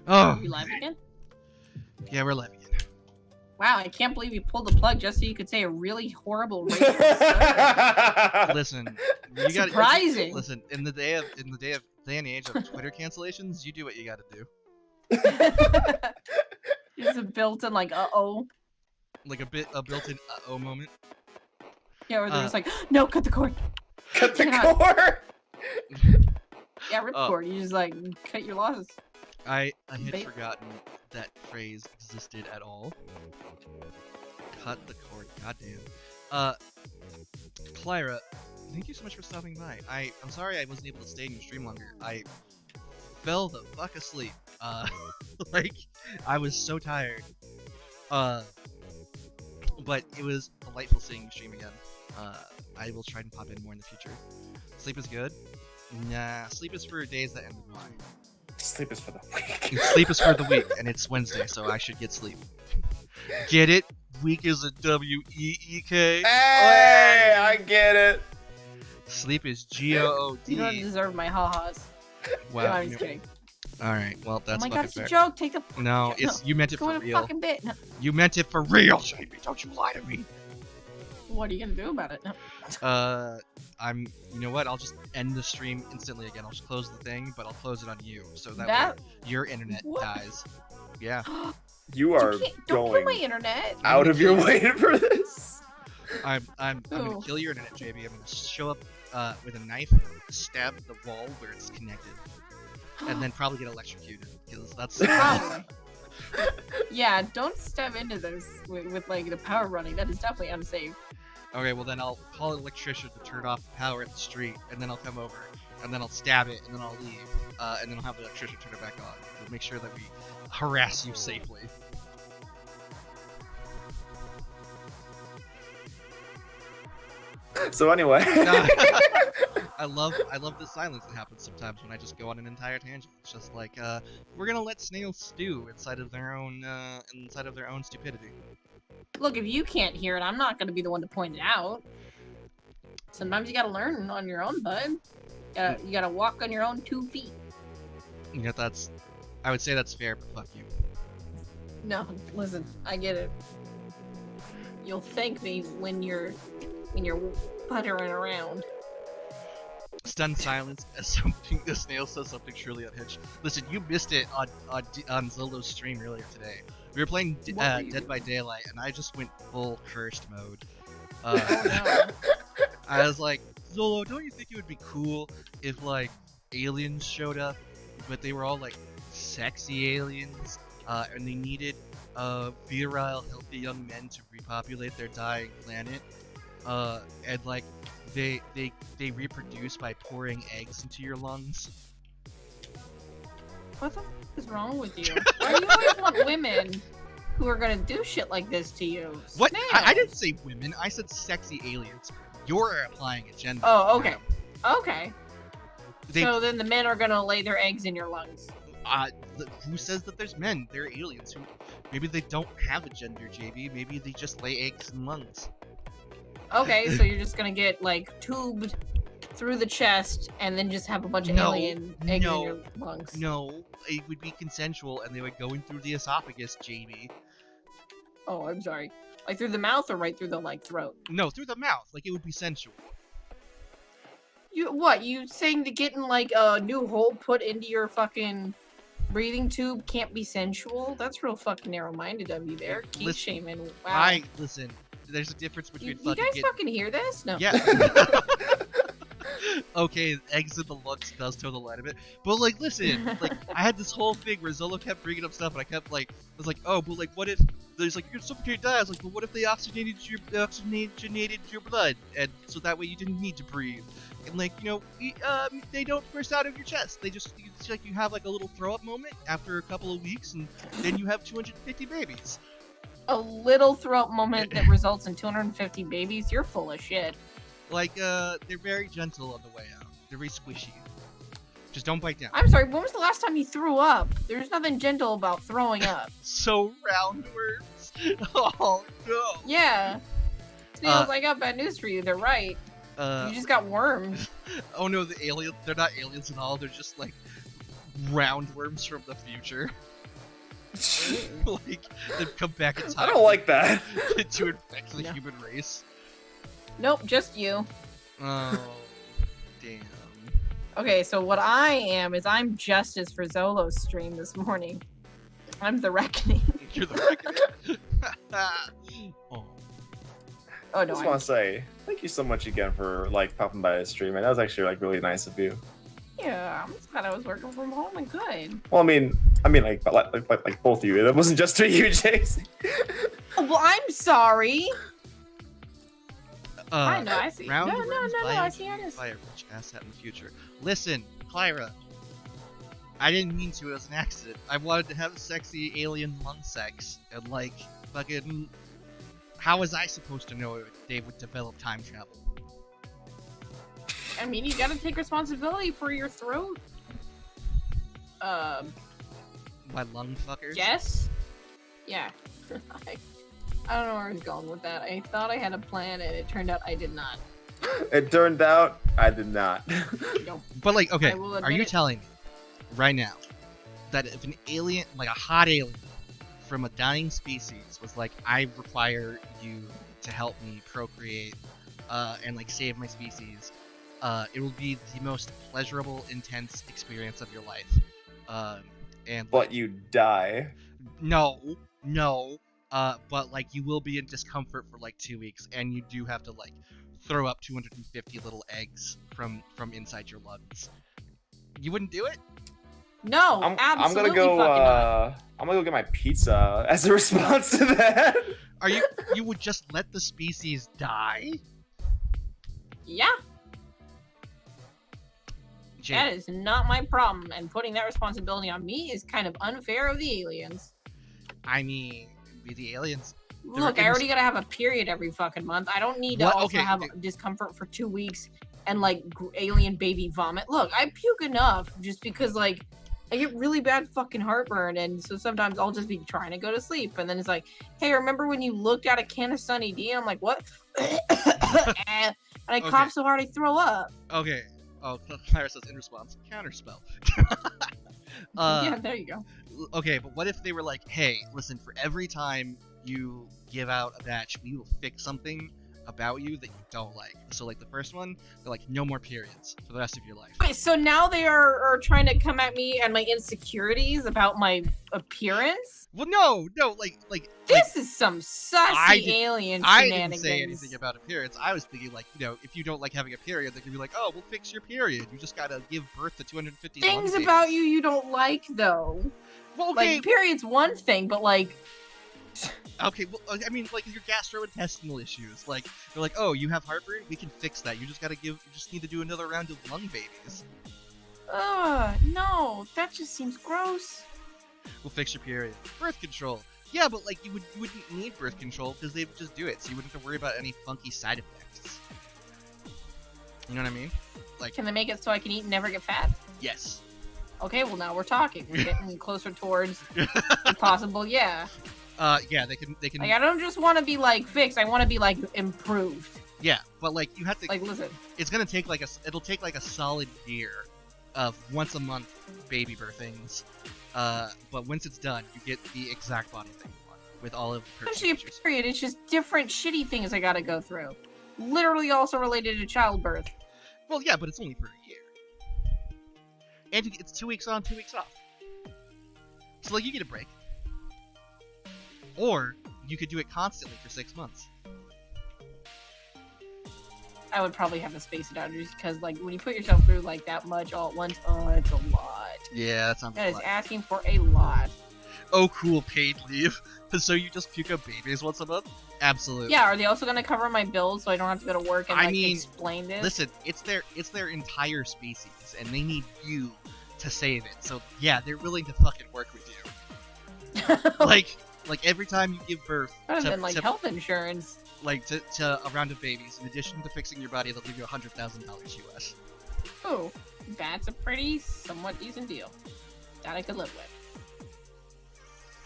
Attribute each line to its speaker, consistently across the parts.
Speaker 1: Oh,
Speaker 2: Are we live again?
Speaker 1: yeah, we're live again.
Speaker 2: Wow, I can't believe you pulled the plug just so you could say a really horrible racist slur.
Speaker 1: Listen, you got
Speaker 2: Surprising.
Speaker 1: Listen, in the day and age of Twitter cancellations, you do what you got to do.
Speaker 2: It's a built-in like uh-oh.
Speaker 1: Like a built-in uh-oh moment.
Speaker 2: Yeah, where they're just like, no, cut the cord.
Speaker 3: Cut the
Speaker 2: Cannot.
Speaker 3: cord.
Speaker 2: Yeah, rip the cord. You just like cut your losses.
Speaker 1: I had forgotten that phrase existed at all. Cut the cord. Goddamn. Clyra, thank you so much for stopping by. I'm sorry I wasn't able to stay in your stream longer. I fell the fuck asleep. Like, I was so tired. But it was delightful seeing you stream again. I will try and pop in more in the future. Sleep is good? Nah, sleep is for days that end with Y.
Speaker 3: Sleep is for the week.
Speaker 1: Sleep is for the week, and it's Wednesday, so I should get sleep. Get it? Week is a W-E-E-K.
Speaker 3: Hey, I get it.
Speaker 1: Sleep is G-O-O-D.
Speaker 2: You don't deserve my ha-has.
Speaker 1: Wow.
Speaker 2: No, I'm just kidding.
Speaker 1: Alright, well, that's
Speaker 2: Oh my
Speaker 1: fucking
Speaker 2: god, it's
Speaker 1: fair.
Speaker 2: a joke. Take the
Speaker 1: No, you meant it
Speaker 2: go
Speaker 1: for
Speaker 2: in a
Speaker 1: real.
Speaker 2: fucking bit. No.
Speaker 1: You meant it for real, Jamie. Don't you lie to me.
Speaker 2: What are you gonna do about it? No.
Speaker 1: You know what? I'll just end the stream instantly again. I'll just close the thing, but I'll close it on you, so that way your internet
Speaker 2: What?
Speaker 1: dies. Yeah.
Speaker 3: You are
Speaker 2: Don't kill my
Speaker 3: going
Speaker 2: internet.
Speaker 3: out of your way for this.
Speaker 1: I'm gonna
Speaker 2: Ooh.
Speaker 1: kill your internet, JB. I'm gonna show up with a knife, stab the wall where it's connected, and then probably get electrocuted because that's.
Speaker 2: Probably. Yeah, don't step into this with like the power running. That is definitely unsafe.
Speaker 1: Okay, well then I'll call an electrician to turn off the power at the street, and then I'll come over, and then I'll stab it, and then I'll leave, and then I'll have the electrician turn it back on. We'll make sure that we harass you safely.
Speaker 3: So anyway.
Speaker 1: I love the silence that happens sometimes when I just go on an entire tangent. It's just like we're gonna let snails stew inside of their own stupidity.
Speaker 2: Look, if you can't hear it, I'm not gonna be the one to point it out. Sometimes you gotta learn on your own, bud. You gotta walk on your own 2 feet.
Speaker 1: Yeah, I would say that's fair, but fuck you.
Speaker 2: No, listen, I get it. You'll thank me when you're puttering around.
Speaker 1: Stunned silence as the snail says something truly unhinged. Listen, you missed it on Zolo's stream earlier today. We were playing Dead by Daylight, and I just went full cursed mode.
Speaker 2: Oh no.
Speaker 1: I was like, Zolo, don't you think it would be cool if like aliens showed up, but they were all like sexy aliens, and they needed virile, healthy young men to repopulate their dying planet, and like they reproduce by pouring eggs into your lungs.
Speaker 2: What the f is wrong with you? Why do you always want women who are gonna do shit like this to you?
Speaker 1: What?
Speaker 2: Snails.
Speaker 1: I didn't say women. I said sexy aliens. You're applying a gender.
Speaker 2: Oh, okay. Okay.
Speaker 1: They,
Speaker 2: So then the men are gonna lay their eggs in your lungs.
Speaker 1: who says that there's men? They're aliens. Who? Maybe they don't have a gender, JB. Maybe they just lay eggs in lungs.
Speaker 2: Okay, so you're just gonna get like tubed through the chest and then just have a bunch of alien eggs in your lungs.
Speaker 1: No, it would be consensual, and they would go in through the esophagus, JB.
Speaker 2: Oh, I'm sorry. Like through the mouth or right through the like throat?
Speaker 1: No, through the mouth. Like it would be sensual.
Speaker 2: You saying that getting like a new hole put into your fucking breathing tube can't be sensual? That's real fucking narrow-minded of you there. Keep
Speaker 1: Listen,
Speaker 2: shaming. Wow.
Speaker 1: Listen. There's a difference between
Speaker 2: You guys fucking hear this? No.
Speaker 1: Yeah. Okay, eggs in the lungs does toe the line a bit, but like, listen, like I had this whole thing where Zolo kept bringing up stuff, and I was like, oh, but like, what if there's like you're gonna suffocate, die? I was like, but what if they oxygenated your blood, and so that way you didn't need to breathe, and like, you know, they don't burst out of your chest. They just it's like you have like a little throw up moment after a couple of weeks, and then you have 250 babies.
Speaker 2: A little throat moment that results in 250 babies? You're full of shit.
Speaker 1: Like, they're very gentle on the way out. They're very squishy. Just don't bite down.
Speaker 2: I'm sorry, when was the last time you threw up? There's nothing gentle about throwing up.
Speaker 1: So roundworms. Oh no.
Speaker 2: Yeah. Snails, I got bad news for you. They're right. You just got worms.
Speaker 1: Oh no, the aliens, they're not aliens at all. They're just like roundworms from the future. like they've come back in time.
Speaker 3: I don't like that.
Speaker 1: to infect the
Speaker 2: No.
Speaker 1: human race.
Speaker 2: Nope, just you.
Speaker 1: Oh, damn.
Speaker 2: Okay, so what I am is I'm Justice for Zolo's stream this morning. I'm the Reckoning.
Speaker 1: You're the reckoning. Oh.
Speaker 2: Oh
Speaker 3: I
Speaker 2: no,
Speaker 3: just want to say thank you so much again for like popping by the stream, and that was actually like really nice of you.
Speaker 2: yeah, I'm just glad I was working from home and good.
Speaker 3: Well, I mean like both of you. It wasn't just to you, Jace.
Speaker 2: Oh, well, I'm sorry. I know, I see.
Speaker 1: Round
Speaker 2: No,
Speaker 1: runs
Speaker 2: no,
Speaker 1: by
Speaker 2: I
Speaker 1: a
Speaker 2: see how it is.
Speaker 1: by a rich asset in the future. Listen, Clyra. I didn't mean to. It was an accident. I wanted to have sexy alien lung sex, and like fucking. How was I supposed to know they would develop time travel?
Speaker 2: I mean, you gotta take responsibility for your throat.
Speaker 1: My lung fuckers.
Speaker 2: Yes? Yeah. I don't know where I was going with that. I thought I had a plan, and it turned out I did not.
Speaker 3: It turned out I did not.
Speaker 2: Nope.
Speaker 1: But like, okay,
Speaker 2: I will
Speaker 1: are
Speaker 2: admit
Speaker 1: you
Speaker 2: it.
Speaker 1: telling me right now that if an alien, like a hot alien from a dying species, was like, I require you to help me procreate and like save my species, it will be the most pleasurable, intense experience of your life. And
Speaker 3: But you die.
Speaker 1: no, but like you will be in discomfort for like 2 weeks, and you do have to like throw up 250 little eggs from inside your lungs. You wouldn't do it?
Speaker 2: No,
Speaker 3: I'm
Speaker 2: absolutely
Speaker 3: gonna go.
Speaker 2: fucking not.
Speaker 3: I'm gonna go get my pizza as a response to that.
Speaker 1: Are you? You would just let the species die?
Speaker 2: Yeah,
Speaker 1: Jake,
Speaker 2: that is not my problem, and putting that responsibility on me is kind of unfair of the aliens.
Speaker 1: I mean, be the aliens.
Speaker 2: Look, I already gotta have a period every fucking month. I don't need to
Speaker 1: What?
Speaker 2: also
Speaker 1: Okay,
Speaker 2: have
Speaker 1: okay.
Speaker 2: discomfort for 2 weeks and like alien baby vomit. Look, I puke enough just because like I get really bad fucking heartburn, and so sometimes I'll just be trying to go to sleep, and then it's like, hey, remember when you looked at a can of Sunny D? And I'm like, what? And I
Speaker 1: Okay.
Speaker 2: cough so hard I throw up.
Speaker 1: Okay. Oh, Clara says in response, counterspell.
Speaker 2: Yeah, there you go.
Speaker 1: Okay, but what if they were like, hey, listen, for every time you give out a batch, we will fix something about you that you don't like. So like the first one, they're like, no more periods for the rest of your life.
Speaker 2: Wait, so now they are trying to come at me and my insecurities about my appearance?
Speaker 1: Well, no, like
Speaker 2: This is some
Speaker 1: I
Speaker 2: sussy
Speaker 1: did-
Speaker 2: alien
Speaker 1: I
Speaker 2: shenanigans.
Speaker 1: didn't say anything about appearance. I was thinking like, you know, if you don't like having a period, they could be like, oh, we'll fix your period. You just gotta give birth to 250
Speaker 2: Things
Speaker 1: lung
Speaker 2: about
Speaker 1: babies."
Speaker 2: you don't like, though.
Speaker 1: Well, okay,
Speaker 2: Like, period's one thing, but like,
Speaker 1: okay. Well, I mean, like your gastrointestinal issues. Like they're like, oh, you have heartburn. We can fix that. You just gotta give. You just need to do another round of lung babies.
Speaker 2: no, that just seems gross.
Speaker 1: We'll fix your period. Birth control. Yeah, but like you wouldn't need birth control because they would just do it, so you wouldn't have to worry about any funky side effects. You know what I mean? Like,
Speaker 2: Can they make it so I can eat and never get fat?
Speaker 1: yes.
Speaker 2: Okay, well now we're talking. We're getting closer towards the possible, yeah.
Speaker 1: Yeah, they can.
Speaker 2: Like, I don't just want to be like fixed. I want to be like improved.
Speaker 1: Yeah, but like you have to.
Speaker 2: Like, listen,
Speaker 1: It's gonna take like it'll take like a solid year of once a month baby birthings. But once it's done, you get the exact body thing you want with all of the
Speaker 2: especially a
Speaker 1: features.
Speaker 2: period. It's just different shitty things I gotta go through. Literally also related to childbirth.
Speaker 1: Well, yeah, but it's only for a year, and it's 2 weeks on, 2 weeks off. So like you get a break, or you could do it constantly for 6 months.
Speaker 2: I would probably have to space it out just because, like, when you put yourself through like that much all at once, oh, it's a lot.
Speaker 1: Yeah, that sounds.
Speaker 2: That is asking for a lot.
Speaker 1: Oh, cool, paid leave. So you just puke up babies once a month? Absolutely.
Speaker 2: Yeah, are they also gonna cover my bills so I don't have to go to work and
Speaker 1: I
Speaker 2: like
Speaker 1: mean,
Speaker 2: explain this?
Speaker 1: Listen, it's their entire species, and they need you to save it. So yeah, they're willing to fucking work with you. like every time you give birth
Speaker 2: Better
Speaker 1: to,
Speaker 2: than like
Speaker 1: to,
Speaker 2: health insurance.
Speaker 1: to a round of babies, in addition to fixing your body, they'll give you $100,000 US.
Speaker 2: Oh, that's a pretty somewhat decent deal. That I could live with.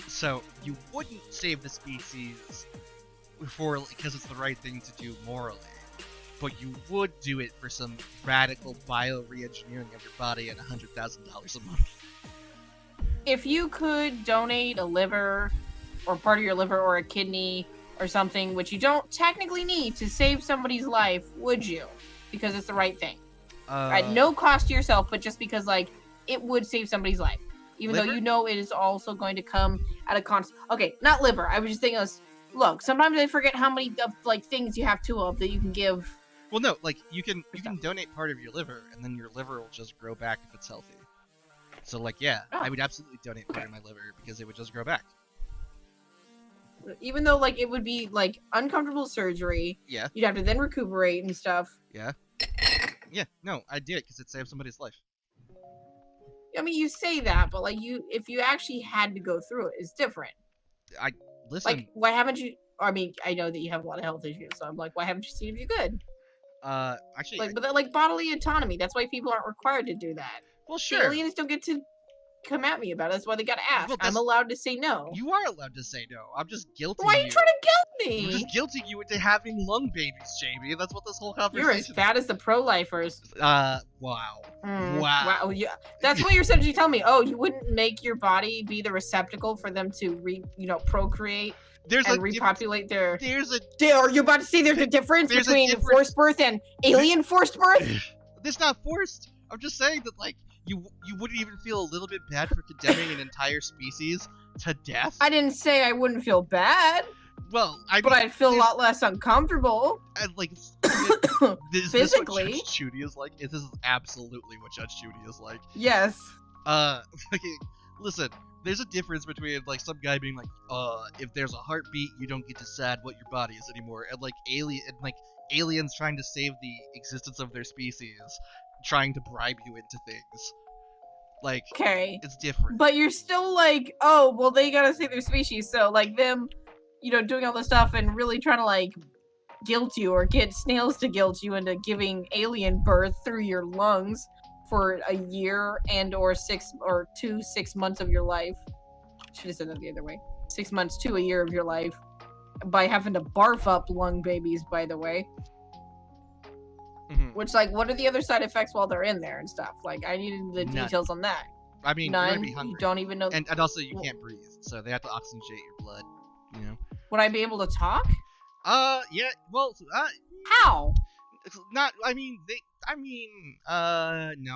Speaker 1: So you wouldn't save the species because it's the right thing to do morally, but you would do it for some radical bio re-engineering of your body and $100,000 a month.
Speaker 2: if you could donate a liver or part of your liver or a kidney or something, which you don't technically need to save somebody's life, would you? Because it's the right thing. At no cost to yourself, but just because, like, it would save somebody's life. Even though you know it is also going to come at a cost. Okay, not liver. I was just thinking, look, sometimes I forget how many, like, things you have two of that you can give.
Speaker 1: Well, no, like, you can donate part of your liver, and then your liver will just grow back if it's healthy. So, like, yeah, I would absolutely donate part of my liver because it would just grow back.
Speaker 2: Even though, like, it would be, like, uncomfortable surgery.
Speaker 1: Yeah.
Speaker 2: You'd have to then recuperate and stuff.
Speaker 1: Yeah. Yeah, no, I'd do it because it saved somebody's life.
Speaker 2: I mean, you say that, but, like, if you actually had to go through it, it's different.
Speaker 1: Listen.
Speaker 2: Like, why haven't you... I mean, I know that you have a lot of health issues, so I'm like, why haven't you seen if you could?
Speaker 1: Actually...
Speaker 2: Like, but that, like, bodily autonomy, that's why people aren't required to do that.
Speaker 1: Well,
Speaker 2: The
Speaker 1: sure.
Speaker 2: aliens don't get to come at me about it. That's why they gotta ask.
Speaker 1: Well,
Speaker 2: I'm allowed to say no.
Speaker 1: You are allowed to say no. I'm just guilting
Speaker 2: Why are you trying to guilt
Speaker 1: I'm
Speaker 2: me?
Speaker 1: just guilting you into having lung babies, Jamie. That's what this whole conversation
Speaker 2: You're as bad as the pro-lifers.
Speaker 1: Wow.
Speaker 2: Mm,
Speaker 1: Wow.
Speaker 2: Wow. Yeah. That's what you're essentially telling me. Oh, you wouldn't make your body be the receptacle for them to procreate and repopulate their... Are you about to say there's a difference between forced birth and alien forced birth?
Speaker 1: It's not forced. I'm just saying that, like, you wouldn't even feel a little bit bad for condemning an entire species to death.
Speaker 2: I didn't say I wouldn't feel bad.
Speaker 1: Well,
Speaker 2: but I'd feel a lot less uncomfortable.
Speaker 1: And, like,
Speaker 2: physically.
Speaker 1: This what Judge Judy is like? This is absolutely what Judge Judy is like.
Speaker 2: Yes.
Speaker 1: Okay, listen. There's a difference between, like, some guy being like, if there's a heartbeat, you don't get to decide what your body is anymore, and, like, aliens trying to save the existence of their species, trying to bribe you into things. Like,
Speaker 2: okay,
Speaker 1: it's different.
Speaker 2: But you're still like, oh, well, they gotta save their species, so, like, them, doing all this stuff and really trying to, like, guilt you or get snails to guilt you into giving alien birth through your lungs for a year and or 6 months of your life. Should have said that the other way. 6 months to a year of your life by having to barf up lung babies, by the way.
Speaker 1: Mm-hmm.
Speaker 2: Which, like, what are the other side effects while they're in there and stuff? Like, I needed the details on that.
Speaker 1: I mean,
Speaker 2: none.
Speaker 1: You're gonna be hungry.
Speaker 2: You don't even know.
Speaker 1: And also, you can't breathe, so they have to oxygenate your blood.
Speaker 2: Would I be able to talk?
Speaker 1: Yeah. Well,
Speaker 2: how?
Speaker 1: It's not. No.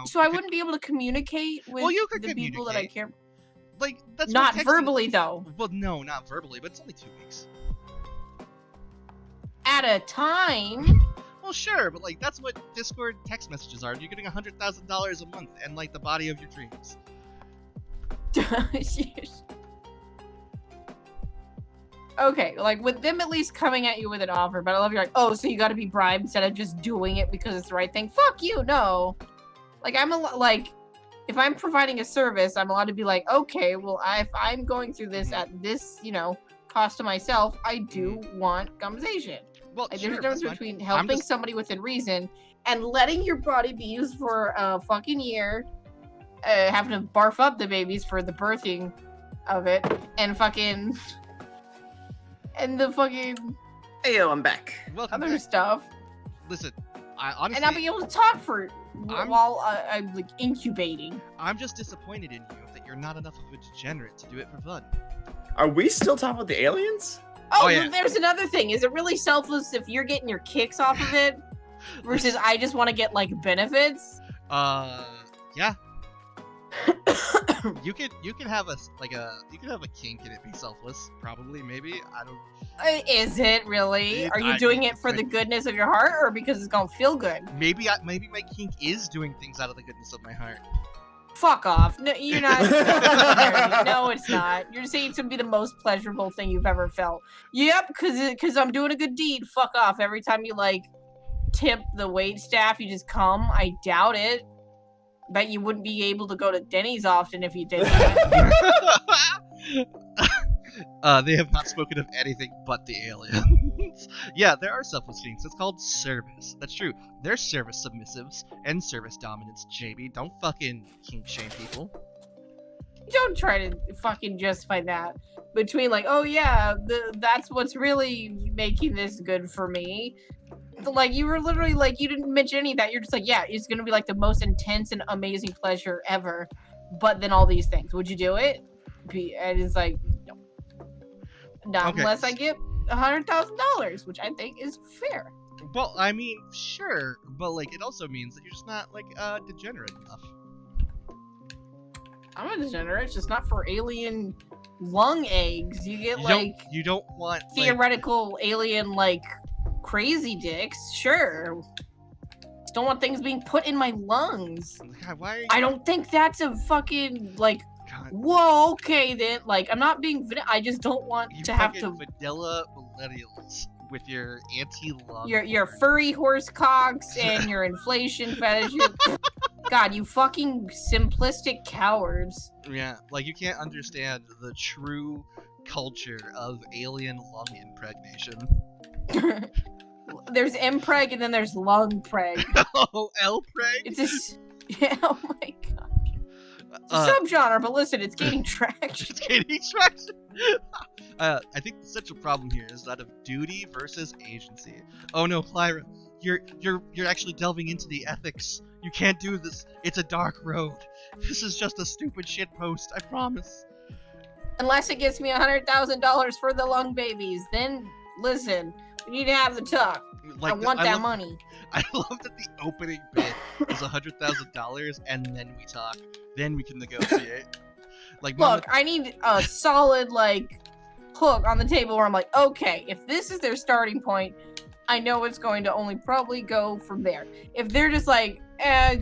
Speaker 2: So I wouldn't be able to communicate with the people that I care.
Speaker 1: Like, that's
Speaker 2: not verbally though.
Speaker 1: Well, no, not verbally, but it's only 2 weeks.
Speaker 2: At a time.
Speaker 1: Well, sure, but, like, that's what Discord text messages are. You're getting $100,000 a month and, like, the body of your dreams.
Speaker 2: Okay, like, with them at least coming at you with an offer, but I love you're like, oh, so you gotta be bribed instead of just doing it because it's the right thing. Fuck you, no. Like, if I'm providing a service, I'm allowed to be like, okay, well, if I'm going through this at this, cost to myself, I do want compensation.
Speaker 1: Well,
Speaker 2: like,
Speaker 1: sure,
Speaker 2: there's a difference between helping somebody within reason and letting your body be used for a fucking year, having to barf up the babies for the birthing of it, and fucking... And the fucking...
Speaker 3: Hey, yo, I'm back.
Speaker 1: Welcome
Speaker 2: other
Speaker 1: back.
Speaker 2: stuff.
Speaker 1: Listen, I honestly...
Speaker 2: And I'll be able to talk while I'm, like, incubating.
Speaker 1: I'm just disappointed in you that you're not enough of a degenerate to do it for fun.
Speaker 3: Are we still talking about the aliens?
Speaker 2: Oh, yeah. There's another thing. Is it really selfless if you're getting your kicks off of it versus I just want to get, like, benefits?
Speaker 1: Yeah. you could have a kink and it be selfless, probably, maybe. I don't.
Speaker 2: Is it really? Are you doing it for the goodness of your heart, or because it's gonna feel good?
Speaker 1: Maybe my kink is doing things out of the goodness of my heart.
Speaker 2: Fuck off! No, you're not. No, it's not. You're saying it's gonna be the most pleasurable thing you've ever felt. Yep, because I'm doing a good deed. Fuck off! Every time you like tip the wait staff, you just come. I doubt it. Bet you wouldn't be able to go to Denny's often if you did that.
Speaker 1: They have not spoken of anything but the aliens. Yeah, there are selfless kinks. It's called service. That's true. There's service submissives and service dominance, JB. Don't fucking kink shame people.
Speaker 2: Don't try to fucking justify that. Between like, oh yeah, that's what's really making this good for me. Like, you were literally like, you didn't mention any of that. You're just like, yeah, it's gonna be like the most intense and amazing pleasure ever. but then all these things. Would you do it? And it's like, no. Not
Speaker 1: Okay.
Speaker 2: unless I get $100,000, which I think is fair.
Speaker 1: Well, I mean, sure, but like it also means that you're just not like degenerate enough.
Speaker 2: I'm a degenerate, it's just not for alien lung eggs. You get
Speaker 1: You don't want like,
Speaker 2: theoretical alien like crazy dicks. Sure. Just don't want things being put in my lungs.
Speaker 1: God, why are you?
Speaker 2: I don't think that's a fucking like.
Speaker 1: God,
Speaker 2: Whoa, okay then. Like, I'm not being. I just don't want
Speaker 1: you
Speaker 2: to have
Speaker 1: fucking
Speaker 2: to.
Speaker 1: vanilla millennials with your anti-lung.
Speaker 2: Your furry horse cocks and your inflation fetish. God, you fucking simplistic cowards.
Speaker 1: Yeah, like you can't understand the true culture of alien lung impregnation.
Speaker 2: There's impreg and then there's lung preg.
Speaker 1: Oh, L-preg?
Speaker 2: It's just. Yeah, oh my god. It's a subgenre, but listen, it's gaining traction.
Speaker 1: It's gaining traction. I think the central problem here is that of duty versus agency. Oh no, Clyra, you're actually delving into the ethics. You can't do this. It's a dark road. This is just a stupid shit post. I promise.
Speaker 2: Unless it gets me $100,000 for the lung babies, then listen, we need to have the talk.
Speaker 1: Like,
Speaker 2: I want that
Speaker 1: love,
Speaker 2: money.
Speaker 1: I love that the opening bid is $100,000, and then we talk. Then we can negotiate. Like,
Speaker 2: Look, I need a solid like hook on the table where I'm like, okay, if this is their starting point, I know it's going to only probably go from there. If they're just like,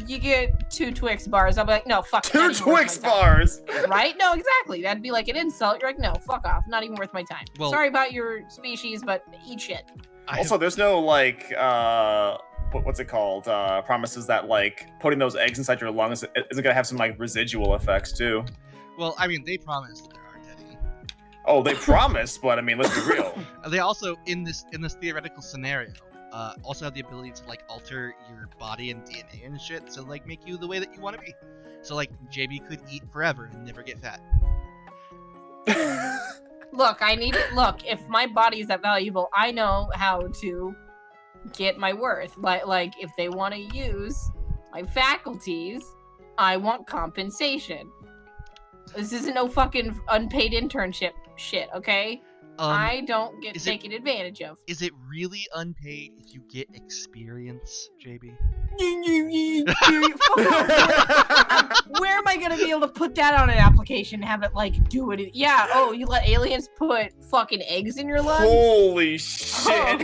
Speaker 2: you get 2 Twix bars, I'll be like, no, fuck.
Speaker 3: 2 Twix bars.
Speaker 2: Right? No, exactly. That'd be like an insult. You're like, no, fuck off. Not even worth my time.
Speaker 1: Well-
Speaker 2: Sorry about your species, but eat shit.
Speaker 3: Also, there's no like what's it called? Promises that like putting those eggs inside your lungs isn't gonna have some like residual effects too.
Speaker 1: well, I mean, they promised that there aren't any.
Speaker 3: Oh, they promised, but I mean, let's be real.
Speaker 1: They also, in this theoretical scenario, also have the ability to like alter your body and DNA and shit to like make you the way that you want to be. So like JB could eat forever and never get fat.
Speaker 2: Look, if my body is that valuable, I know how to get my worth. Like if they want to use my faculties, I want compensation. This isn't no fucking unpaid internship shit, okay? I don't get taken advantage of.
Speaker 1: Is it really unpaid if you get experience, JB?
Speaker 2: Where am I gonna be able to put that on an application and have it like do it? Yeah. Oh, you let aliens put fucking eggs in your lungs?
Speaker 3: Holy shit!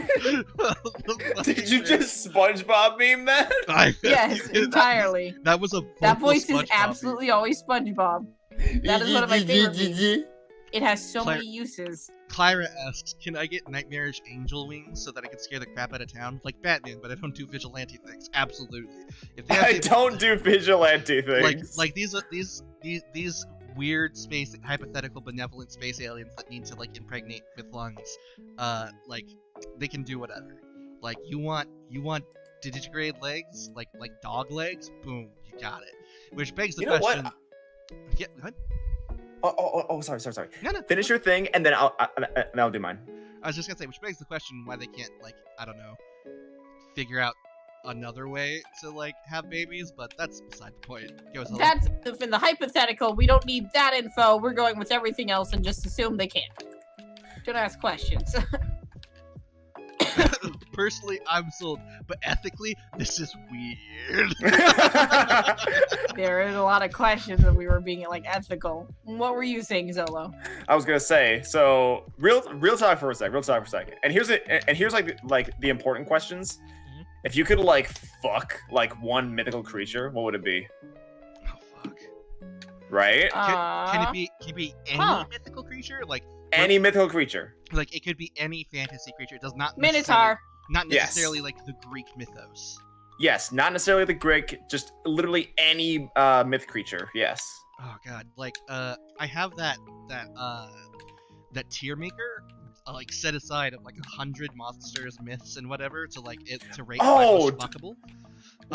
Speaker 3: Did you just SpongeBob meme that?
Speaker 2: Yes, entirely.
Speaker 1: That was a
Speaker 2: That voice
Speaker 1: SpongeBob
Speaker 2: is absolutely always SpongeBob. That is one of my favorite memes. It has so
Speaker 1: Claire-
Speaker 2: many uses.
Speaker 1: Clyra asks, can I get nightmarish angel wings so that I can scare the crap out of town? Like Batman, but I don't do vigilante things. Absolutely. If they
Speaker 3: I don't do vigilante things.
Speaker 1: like these weird space hypothetical benevolent space aliens that need to like impregnate with lungs, like they can do whatever. Like you want digitigrade legs, like dog legs, boom, you got it. Which begs the question.
Speaker 3: What?
Speaker 1: Yeah, go ahead.
Speaker 3: Oh, sorry.
Speaker 1: No.
Speaker 3: Finish your thing, and then I'll do mine.
Speaker 1: I was just gonna say, which begs the question why they can't, like, I don't know, figure out another way to like have babies, but that's beside the point.
Speaker 2: That's in the hypothetical. We don't need that info. We're going with everything else and just assume they can. Don't ask questions.
Speaker 1: Personally, I'm sold, but ethically, this is weird.
Speaker 2: There is a lot of questions that we were being like ethical. What were you saying, Zolo?
Speaker 3: I was gonna say, so real talk for a sec. And here's like the important questions.
Speaker 1: Mm-hmm.
Speaker 3: If you could like fuck like one mythical creature, what would it be?
Speaker 1: Oh fuck.
Speaker 3: Right?
Speaker 1: Can it be any mythical creature? Like
Speaker 3: any mythical creature.
Speaker 1: Like it could be any fantasy creature. It does not
Speaker 2: Minotaur.
Speaker 1: Not necessarily like the Greek mythos.
Speaker 3: Yes, not necessarily the Greek, just literally any myth creature. Yes.
Speaker 1: Oh god, like I have that tier maker like set aside of like 100 monsters, myths, and whatever to like it to rate
Speaker 3: Oh,
Speaker 1: most fuckable.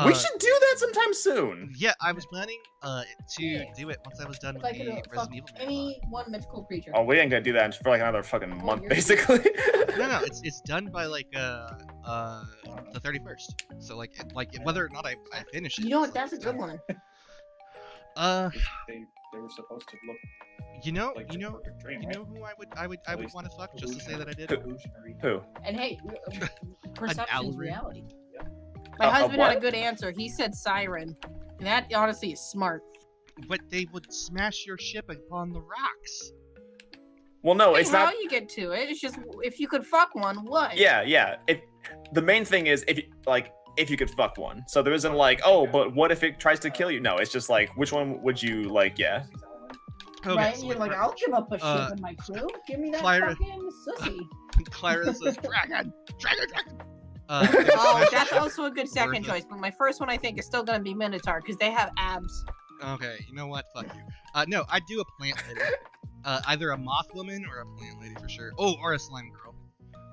Speaker 3: We should do that sometime soon.
Speaker 1: Yeah, I was planning to do it once I was done with the Resident Evil.
Speaker 2: Any one mythical creature.
Speaker 3: Oh, we ain't gonna do that for like another fucking month,
Speaker 2: you're-
Speaker 3: basically.
Speaker 1: No, it's done by like the 31st. So like whether or not I finish it.
Speaker 2: You know what?
Speaker 1: it's,
Speaker 2: That's a
Speaker 1: like,
Speaker 2: good
Speaker 1: done.
Speaker 2: one.
Speaker 3: They were supposed to look
Speaker 1: you know,
Speaker 3: like
Speaker 1: you
Speaker 3: the
Speaker 1: know,
Speaker 3: perfect dream,
Speaker 1: you
Speaker 3: right?
Speaker 1: know who I would want to fuck just to say that I did.
Speaker 3: Who?
Speaker 2: And hey, perception's
Speaker 1: Alrin?
Speaker 2: reality. My husband had a good answer. He said Siren. And that honestly is smart.
Speaker 1: But they would smash your ship upon the rocks.
Speaker 3: Well, no,
Speaker 2: Hey,
Speaker 3: it's
Speaker 2: how
Speaker 3: not.
Speaker 2: you get to it? It's just if you could fuck one, what?
Speaker 3: Yeah. The main thing is if you could fuck one. So there isn't like, oh, but what if it tries to kill you? No, it's just like, which one would you like? Yeah.
Speaker 1: Okay,
Speaker 2: Right?
Speaker 1: so
Speaker 2: You're like,
Speaker 1: for-
Speaker 2: I'll give up a ship
Speaker 1: uh,
Speaker 2: in my crew. Give me that
Speaker 1: Clyra-
Speaker 2: fucking sussy.
Speaker 1: Clara says dragon.
Speaker 2: Oh,
Speaker 1: Smash your
Speaker 2: that's
Speaker 1: ship.
Speaker 2: also a good second
Speaker 1: Worth it.
Speaker 2: choice. But my first one, I think, is still gonna be Minotaur because they have abs.
Speaker 1: Okay, you know what? Fuck you. No, I'd do a plant lady. Either a moth woman or a plant lady for sure. Oh, or a slime girl.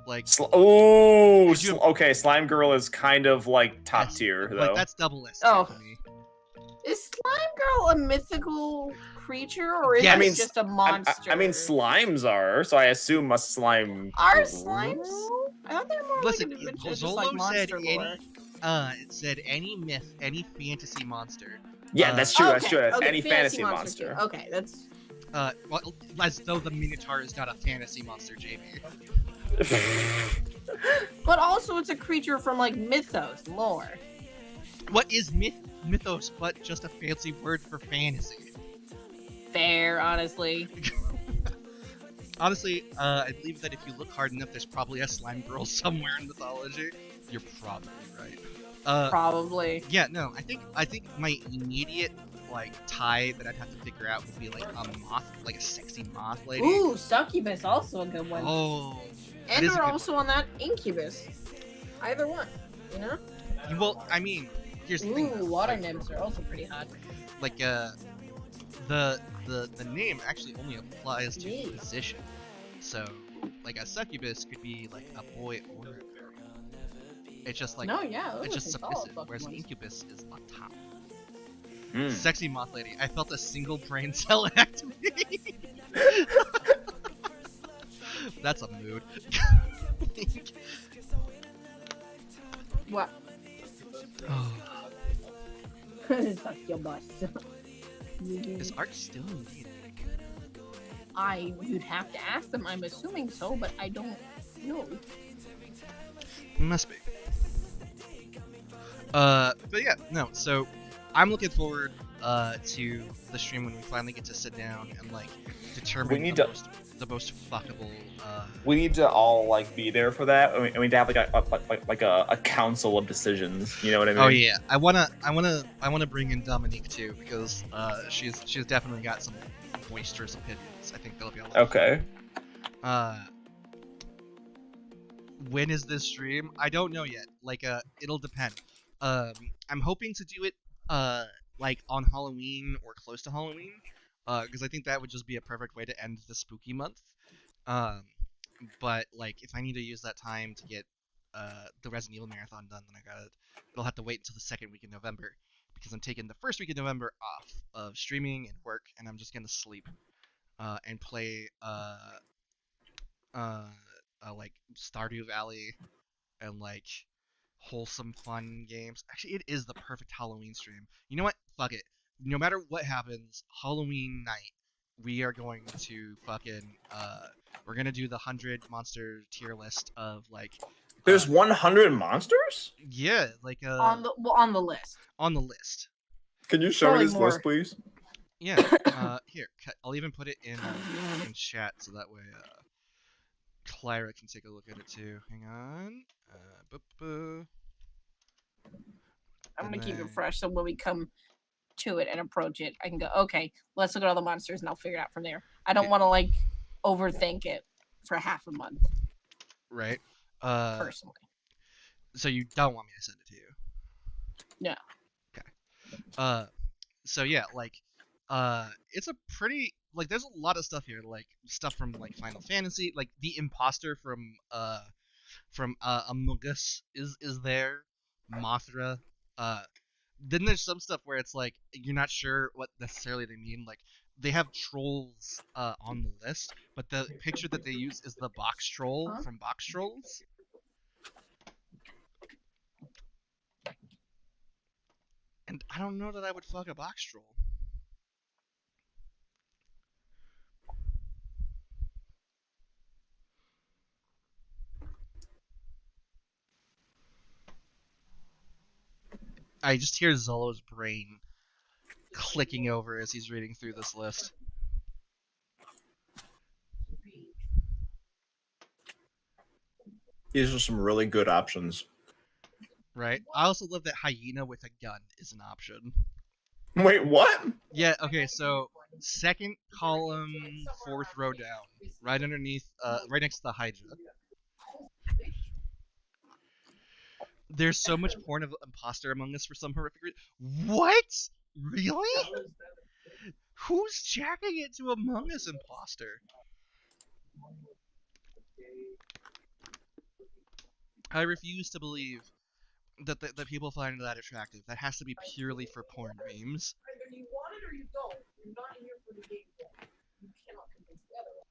Speaker 1: Like, Could you-
Speaker 3: Okay. Slime girl is kind of like top
Speaker 1: Yes,
Speaker 3: tier though.
Speaker 1: like that's double S
Speaker 2: Oh.
Speaker 1: for me.
Speaker 2: Is Slime Girl a mythical creature or is
Speaker 1: Yes.
Speaker 2: it
Speaker 1: I mean,
Speaker 2: just a monster?
Speaker 3: I mean, slimes are, so I assume a slime.
Speaker 2: Are slimes? I thought they're more
Speaker 1: Listen,
Speaker 2: like a, just
Speaker 1: Zolo
Speaker 2: like
Speaker 1: said
Speaker 2: monster
Speaker 1: any-
Speaker 2: lore.
Speaker 1: It said any myth, any fantasy monster.
Speaker 3: Yeah, that's true. That's
Speaker 2: Okay,
Speaker 3: true.
Speaker 2: okay,
Speaker 3: Any fantasy monster.
Speaker 2: too. Okay, that's
Speaker 1: Well, as though the Minotaur is not a fantasy monster, JB.
Speaker 2: but also it's a creature from like mythos lore.
Speaker 1: What is mythos but just a fancy word for fantasy?
Speaker 2: Fair, honestly.
Speaker 1: Honestly, I believe that if you look hard enough, there's probably a slime girl somewhere in mythology. You're probably right.
Speaker 2: Probably.
Speaker 1: Yeah, no, I think my immediate like tie that I'd have to figure out would be like a moth, like a sexy moth lady.
Speaker 2: Ooh, succubus also a good one.
Speaker 1: Oh, that
Speaker 2: and
Speaker 1: is a
Speaker 2: we're
Speaker 1: good
Speaker 2: also on that incubus. Either one, you know?
Speaker 1: well, I mean, here's the thing.
Speaker 2: Ooh,
Speaker 1: though,
Speaker 2: water
Speaker 1: like,
Speaker 2: nymphs are also pretty hot.
Speaker 1: Like the name actually only applies to
Speaker 2: Yeah.
Speaker 1: position. So like a succubus could be like a boy or a girl. It's just like
Speaker 2: no, yeah, those
Speaker 1: it's
Speaker 2: are
Speaker 1: just
Speaker 2: some solid
Speaker 1: submissive,
Speaker 2: fucking
Speaker 1: whereas an
Speaker 2: ones.
Speaker 1: incubus is on top.
Speaker 3: Mm.
Speaker 1: Sexy moth lady. I felt a single brain cell activate. That's a mood.
Speaker 2: What?
Speaker 1: Oh,
Speaker 2: Suck your bus.
Speaker 1: is art still needed?
Speaker 2: You'd have to ask them. I'm assuming so, but I don't know.
Speaker 1: Must be. But yeah, no. So I'm looking forward to the stream when we finally get to sit down and like determine
Speaker 3: We need
Speaker 1: the,
Speaker 3: to-
Speaker 1: the most fuckable.
Speaker 3: We need to all like be there for that, and we need to have like a council of decisions. You know what I mean?
Speaker 1: Oh yeah, I wanna bring in Dominique too because she's definitely got some boisterous opinions. I think that'll be a lot.
Speaker 3: Okay.
Speaker 1: When is this stream? I don't know yet. Like it'll depend. I'm hoping to do it like on Halloween or close to Halloween. Because I think that would just be a perfect way to end the spooky month. But like if I need to use that time to get the Resident Evil marathon done, then it'll have to wait until the second week in November because I'm taking the first week of November off of streaming and work, and I'm just gonna sleep and play like Stardew Valley and like wholesome fun games. Actually, it is the perfect Halloween stream. You know what? Fuck it. No matter what happens, Halloween night, we are going to fucking we're gonna do the 100 monster tier list of like.
Speaker 3: There's 100 monsters?
Speaker 1: Yeah, like
Speaker 2: on the list.
Speaker 1: on the list.
Speaker 3: Can you show
Speaker 2: Probably
Speaker 3: me this
Speaker 2: more.
Speaker 3: list, please?
Speaker 1: Yeah. Here, I'll even put it in chat so that way Clara can take a look at it too. Hang on.
Speaker 2: I'm gonna
Speaker 1: And
Speaker 2: keep
Speaker 1: then-
Speaker 2: it fresh so when we come to it and approach it, I can go, okay, let's look at all the monsters and I'll figure it out from there. I don't want to like overthink it for half a month
Speaker 1: Right.
Speaker 2: personally.
Speaker 1: So you don't want me to send it to you?
Speaker 2: No.
Speaker 1: Okay. So yeah, like, it's a pretty like there's a lot of stuff here, like stuff from like Final Fantasy, like the imposter from Among Us is there, Mothra. Then there's some stuff where it's like you're not sure what necessarily they mean. Like they have trolls on the list, but the picture that they use is the box troll
Speaker 2: Huh?
Speaker 1: from Box Trolls. And I don't know that I would fuck a box troll. I just hear Zolo's brain clicking over as he's reading through this list.
Speaker 4: These are some really good options.
Speaker 1: Right? I also love that hyena with a gun is an option.
Speaker 4: Wait, what?
Speaker 1: Yeah, okay, so second column, fourth row down. Right underneath, right next to the Hydra. There's so much porn of imposter among us for some horrific reason. What? Really? Who's jacking it to Among Us imposter? I refuse to believe that people find that attractive. That has to be purely for porn memes.
Speaker 2: Either you want it or you don't. You're not here for the game. You cannot convince the other one.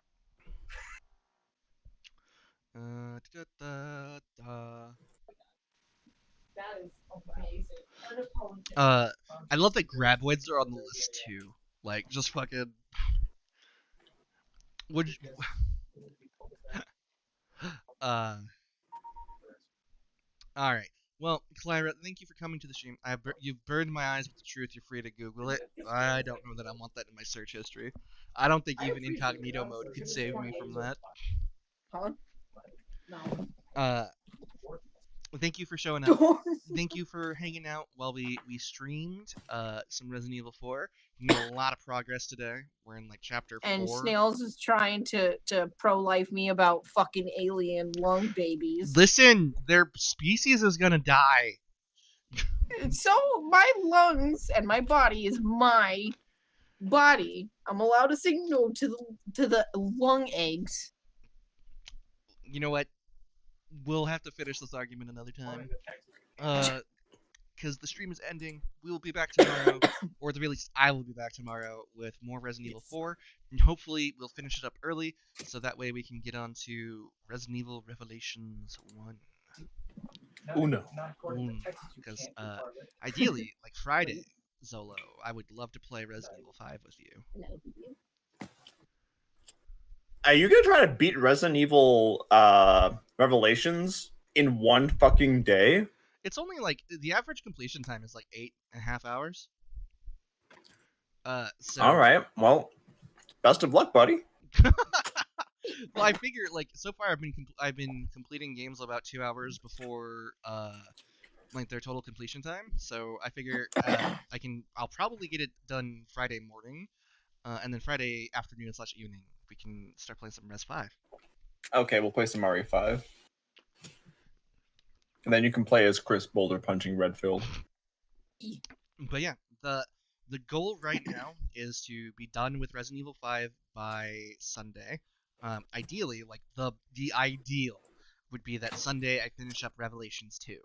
Speaker 2: That is amazing.
Speaker 1: I love that graboids are on the list too. Like, just fucking. Would. All right. Well, Clara, thank you for coming to the stream. You've burned my eyes with the truth. You're free to Google it. I don't know that I want that in my search history. I don't think even incognito mode could save me from that.
Speaker 2: Huh? No.
Speaker 1: Thank you for showing up. Thank you for hanging out while we streamed some Resident Evil 4. We made a lot of progress today. We're in like chapter 4.
Speaker 2: And Snails is trying to pro-life me about fucking alien lung babies.
Speaker 1: Listen, their species is gonna die.
Speaker 2: So my lungs and my body is my body. I'm allowed to say no to the lung eggs.
Speaker 1: You know what? We'll have to finish this argument another time. Because the stream is ending. We will be back tomorrow, or at the very least, I will be back tomorrow with more Resident Evil 4. And hopefully, we'll finish it up early, so that way we can get on to Resident Evil Revelations 1.
Speaker 4: Uno.
Speaker 1: Because ideally, like Friday, Zolo, I would love to play Resident Evil 5 with you.
Speaker 4: Are you gonna try to beat Resident Evil Revelations in one fucking day?
Speaker 1: It's only like the average completion time is like 8.5 hours. So
Speaker 4: All right. Well, best of luck, buddy.
Speaker 1: well, I figure like so far I've been completing games about 2 hours before like their total completion time. So I figure I'll probably get it done Friday morning, and then Friday afternoon / evening we can start playing some Res 5.
Speaker 4: Okay, we'll play some Mario 5. And then you can play as Chris Boulder punching Redfield.
Speaker 1: But yeah, the goal right now is to be done with Resident Evil 5 by Sunday. Ideally, like the ideal would be that Sunday I finish up Revelations 2.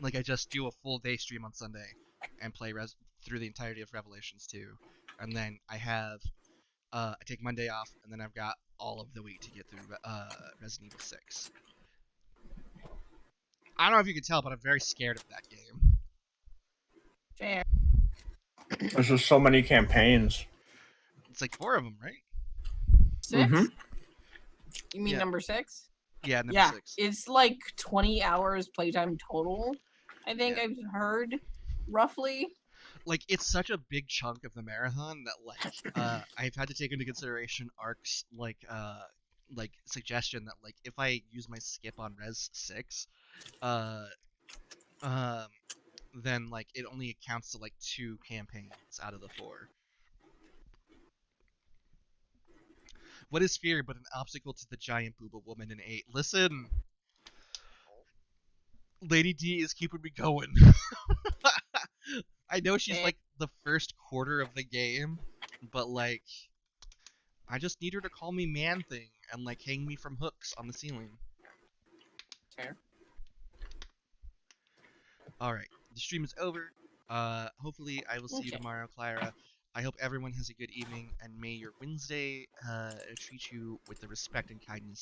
Speaker 1: Like I just do a full day stream on Sunday and play through the entirety of Revelations 2, and then I take Monday off, and then I've got all of the week to get through Resident Evil 6. I don't know if you can tell, but I'm very scared of that game.
Speaker 2: Fair.
Speaker 4: There's just so many campaigns.
Speaker 1: It's like 4 of them, right?
Speaker 2: 6?
Speaker 4: Mhm.
Speaker 2: You mean
Speaker 1: Yeah.
Speaker 2: number 6?
Speaker 1: Yeah, number
Speaker 2: Yeah,
Speaker 1: 6.
Speaker 2: it's like 20 hours playtime total. I think
Speaker 1: Yeah.
Speaker 2: I've heard, roughly.
Speaker 1: Like it's such a big chunk of the marathon that like I've had to take into consideration Ark's like suggestion that like if I use my skip on Res 6, then like it only accounts to like 2 campaigns out of the 4. What is fear but an obstacle to the giant booba woman in 8? Listen, Lady D is keeping me going. I know she's like the first quarter of the game, but like I just need her to call me man thing and like hang me from hooks on the ceiling.
Speaker 2: Fair.
Speaker 1: Alright, the stream is over. Hopefully I will see you tomorrow, Clara. I hope everyone has a good evening, and may your Wednesday treat you with the respect and kindness